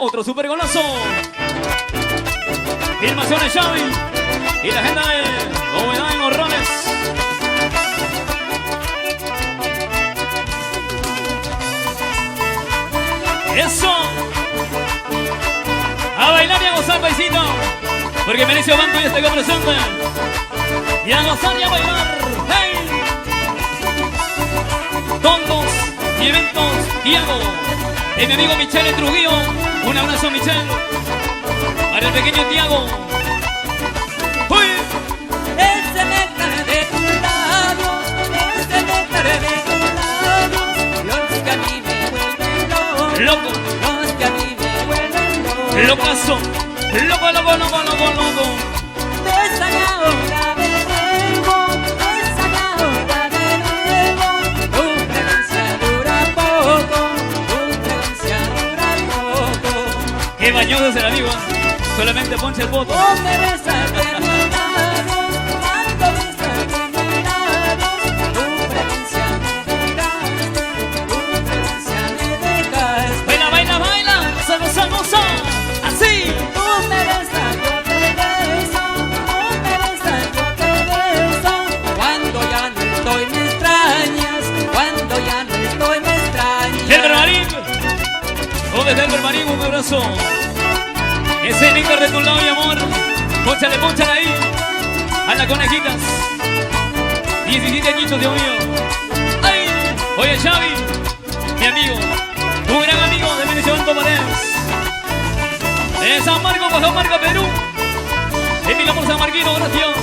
Otro super golazo. Filmaciones Xavi. Y la agenda de Novedad en Morrones. Eso. A bailar y a gozar, paisito. Porque Mericio Banco ya está acá presente. Y a gozar y a bailar. ¡Hey! Tondos y eventos Diego. Y mi amigo Michelle en Trujillo. Un abrazo, Michelle. Para el pequeño Tiago. ¡Uy! Ese néctar de tus labios, ese néctar de tus labios, los que a mí me vuelven loco, Loco. los que a mí me vuelven loco. Locazo. Loco, loco, loco, loco, loco. Besa y ahora de nuevo, besa y ahora de nuevo. Tu fragancia dura poco, tu fragancia dura poco. Qué bañoso se la digo. Solamente ponche el voto. No me besas de mis labios, cuando besas de mis labios, tu fragancia me dejaste, tu fragancia me dejaste. Baila, baila, baila. Goza, goza, goza. Así. Tú me besas, yo te beso, tú me besas, yo te beso. Cuando ya no estoy me extrañas, cuando ya no estoy me extrañas. Delber Marín. ¿Dónde está Delber Marín? Un abrazo. Ese néctar de tu lado, mi amor. Pónchale, pónchale ahí. A las conejitas. 17 añitos, Dios mío. ¡Ay! Oye, Xavi, mi amigo, tu gran amigo de Mericio Banco Paredes. De San Marcos, San Marcos, Perú. Emilio por San Marquino, gracias.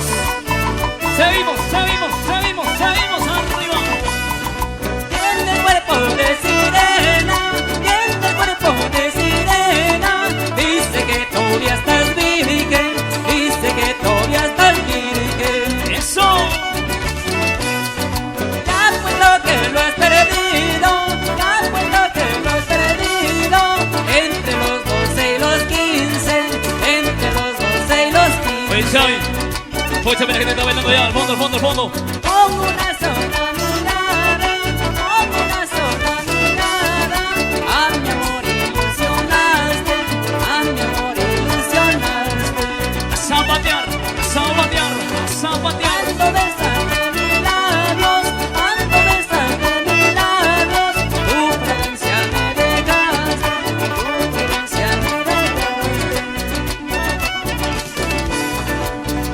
Seguimos, seguimos, seguimos, seguimos arriba. Tiene el cuerpo de sirena, tiene el cuerpo de sirena. Dice que todavía estás virgen, dice que todavía estás virgen. Eso. Ya pues lo que lo has perdido, ya pues lo que lo has perdido. Entre los 12 y los 15, entre los 12 y los 15. Oye, Xavi, póchame la gente está bailando ya, al fondo, al fondo, al fondo. Con una sola mirada, con una sola mirada, a mi amor ilusionaste, a mi amor ilusionaste. A zapatear, a zapatear, a zapatear. Cuando besas de mis labios, cuando besas de mis labios, tu fragancia me dejaste, tu fragancia me dejaste.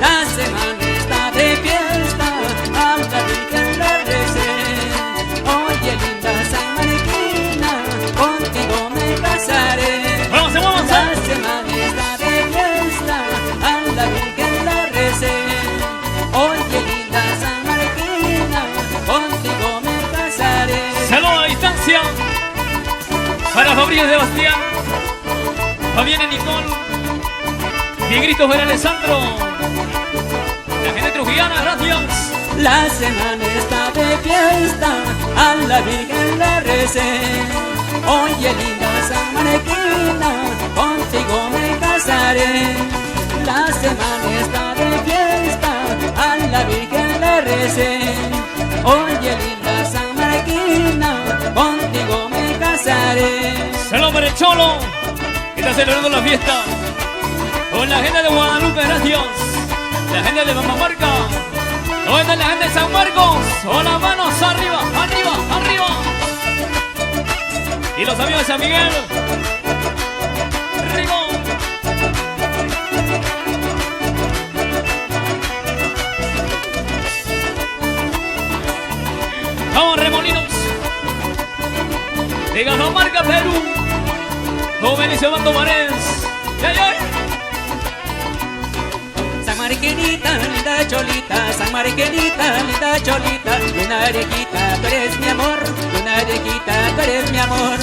La semana está de fiesta, a la Virgen la recé. Oye linda San Mariquina, contigo me casaré. Vamos, vamos, La semana está de fiesta, a la Virgen la recé. Oye linda San Mariquina, contigo me casaré. Saludos a la distancia para Fabricio Sebastián, Fabián y Nicole, Tigritos para Alessandro, la gente trujillana, gracias. La semana está de fiesta, a la Virgen la recé. Oye linda San Mariquina, contigo me casaré. La semana está de fiesta, a la Virgen la recé. Oye linda San Mariquina, contigo me casaré. Saludos para el Cholo, que está celebrando la fiesta. Con la gente de Guadalupe, gracias. La gente de Mamamarca. ¿Dónde está la gente de San Marcos? Con las manos arriba, arriba, arriba. Y los amigos de San Miguel. Arriba. Vamos, remolinos. De Cajamarca, Perú. Con Mericio Banco Paredes. ¡Ay, ay! San Mariquinita, linda cholita, San Mariquinita, linda cholita, luna arequita, tú eres mi amor, luna arequita, tú eres mi amor.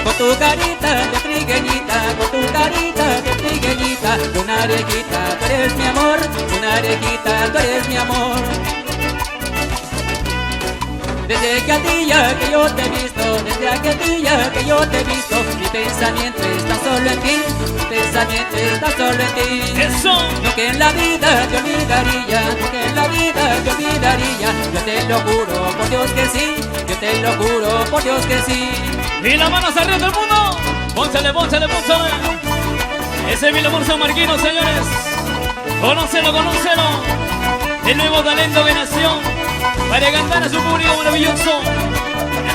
Con tu carita de trigueñita, con tu carita de trigueñita, luna arequita, tú eres mi amor, luna arequita, tú eres mi amor. Desde aquel día que yo te he visto, desde aquel día que yo te he visto, mi pensamiento está solo en ti, mi pensamiento está solo en ti. ¡Eso! Lo que en la vida te olvidaría, lo que en la vida te olvidaría, yo te lo juro por Dios que sí, yo te lo juro por Dios que sí. ¡Y las manos arriba del mundo! Pónchale, pónchale, pónchale. Ese es mi amor sanmarquino, señores. Conócelo, conócelo. El nuevo talento que nació para cantar a su público maravilloso.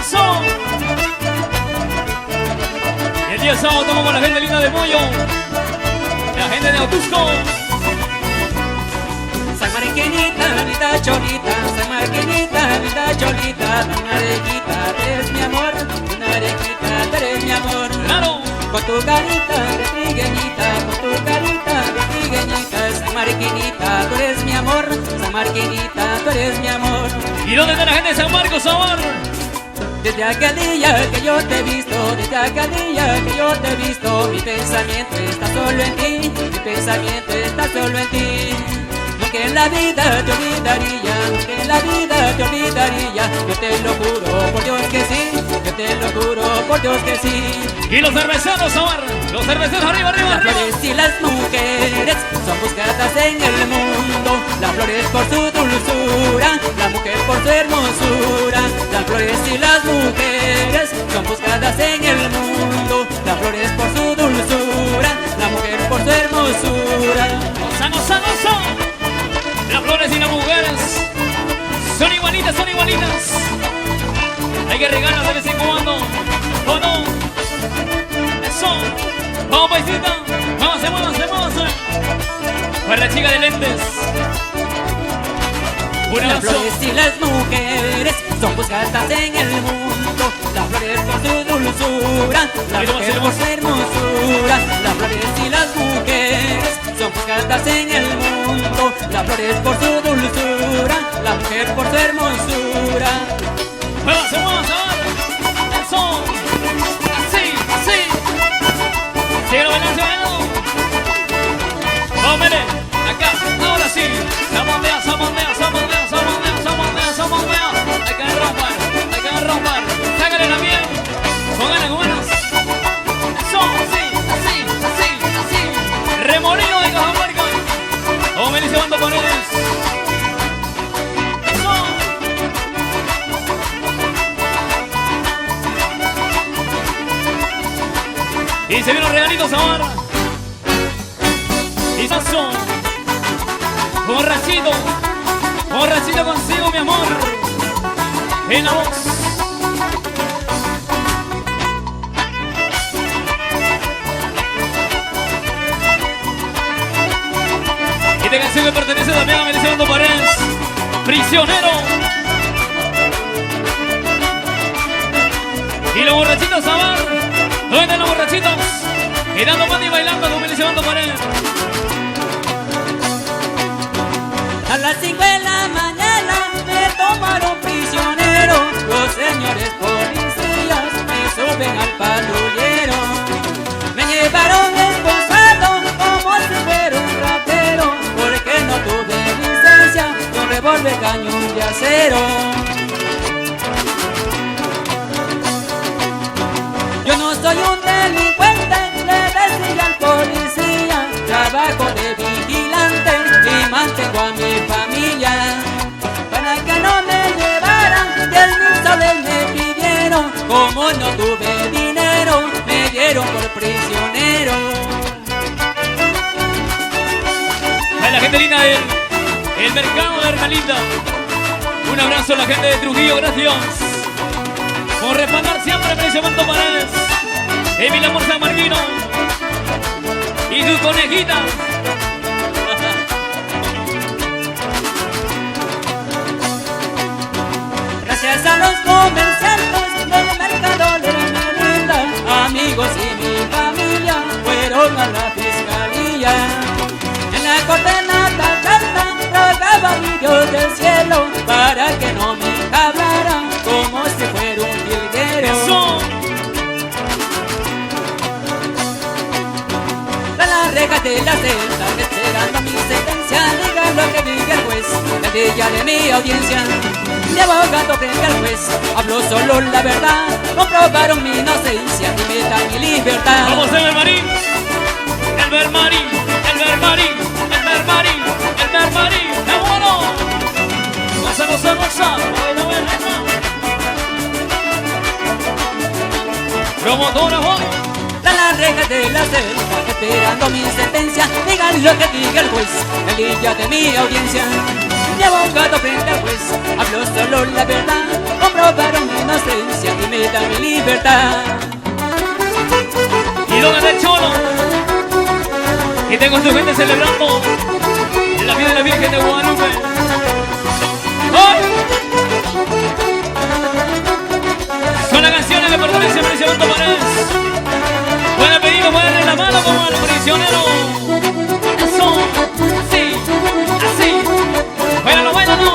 ¡Eso! Y el día sábado estamos con la gente linda de Moyo, la gente de Autusco. Sanmarquinita, vida cholita, Sanmarquinita, vida cholita, una arequita, eres mi amor, una arequita, eres mi amor. ¡Claro! Con tu carita de trigueñita, con tu carita de trigueñita, Sanmarquinita, tú eres mi amor, Sanmarquinita, tú eres mi amor. ¿Y dónde está la gente de San Marcos, Samar? Desde aquel día que yo te he visto, desde aquel día que yo te he visto, mi pensamiento está solo en ti, mi pensamiento está solo en ti. Nunca en la vida te olvidaría, nunca en la vida te olvidaría, yo te lo juro por Dios que sí, yo te lo juro por Dios que sí. Y los cerveceros, Samar, los cerveceros arriba, arriba, Las arriba. flores y las mujeres son buscadas en el mundo, las flores por su dulzura, la mujer por su hermosura. Las flores y las mujeres son buscadas en el mundo, las flores por su dulzura, la mujer por su hermosura. ¡Goza, goza, goza! Las flores y las mujeres son igualitas, son igualitas. Hay que regalarlas de vez en cuando, ¿o no? Eso. Vamos, paisita. Vamos, se muevan, se muevan. Para la chica de lentes. Un Las abrazo. flores y las mujeres son buscadas en el mundo, las flores por su dulzura, la mujer por su hermosura. Las flores y las mujeres son buscadas en el mundo, las flores por su dulzura, la mujer por su hermosura. Muevan, se muevan, se muevan. Eso. Así, así. Síguelo bailando, bailando. Vamos, mire. Acá, ahora sí. Zamondea, zamondea, zamondea, zamondea, zamondea, zamondea. Hay que romper, hay que romper. Sácale la miel. Con ganas, con ganas. Eso, así, así, así, así. Remolino de Cajamarca. Vamos, me dice Bando Paredes. Eso. Y se vienen regalitos ahora. Y Sasso. Borrachito. Borrachito consigo, mi amor. En la voz. Y esta canción que pertenece también a Melissa Bando Paredes. Prisionero. Y los borrachitos, Samar. ¿Dónde están los borrachitos? Y dando mate y bailando con Melissa Bando Paredes. A las 5 de la mañana me tomaron prisionero, los señores policías me suben al patrullero. Me llevaron esposado como si fuera un ratero, porque no tuve licencia de un revólver cañón de acero. Yo no soy un delincuente, le decía al policía, trabajo de vigilante y mantengo a mi familia. Para que no me llevaran, 10,000 soles me pidieron, como no tuve dinero, me dieron por prisionero. A la gente linda del mercado de Hermelinda. Un abrazo a la gente de Trujillo, gracias. Por respaldar siempre Melissa Bando Paredes. Emil Amor Sanmarquino. Y sus conejitas. Gracias a los comerciantes del mercado de Hermelinda, amigos y mi familia fueron a la fiscalía. En la corte natal rogaba mi Dios del cielo para que no me hablara como si fuera un jilguero. Eso. Tras las rejas de la celda, esperando mi sentencia, diga lo que diga el juez, el día de mi audiencia. Mi abogado frente al juez habló solo la verdad, comprobaron mi inocencia y me dan mi libertad. Vamos, el Bermarín. El Bermarín. El Bermarín. El Bermarín. El Bermarín. ¡Es bueno! Goza, goza, goza. Promotora, Juan. La celda esperando mi sentencia. Digan lo que diga el juez, el día de mi audiencia. Mi abogado frente al juez habló solo la verdad, comprobaron mi inocencia y me dan mi libertad. ¿Y dónde está el Cholo? Que tengo su gente celebrando la vida de la Virgen de Guadalupe. ¡Ay! Son las canciones que pertenecen a Mauricio Alberto Paredes. Pueden pedirlo, pueden darle la mano como a los prisioneros. Eso, así, así. Báilalo, báilalo.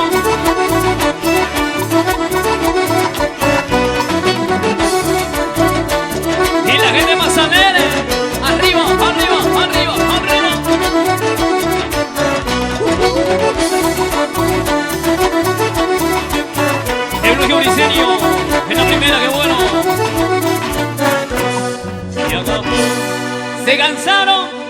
Y la gente más alegre. Arriba, arriba, arriba, arriba. El bloque Briceño en la primera, qué bueno. Y acabó. Se cansaron.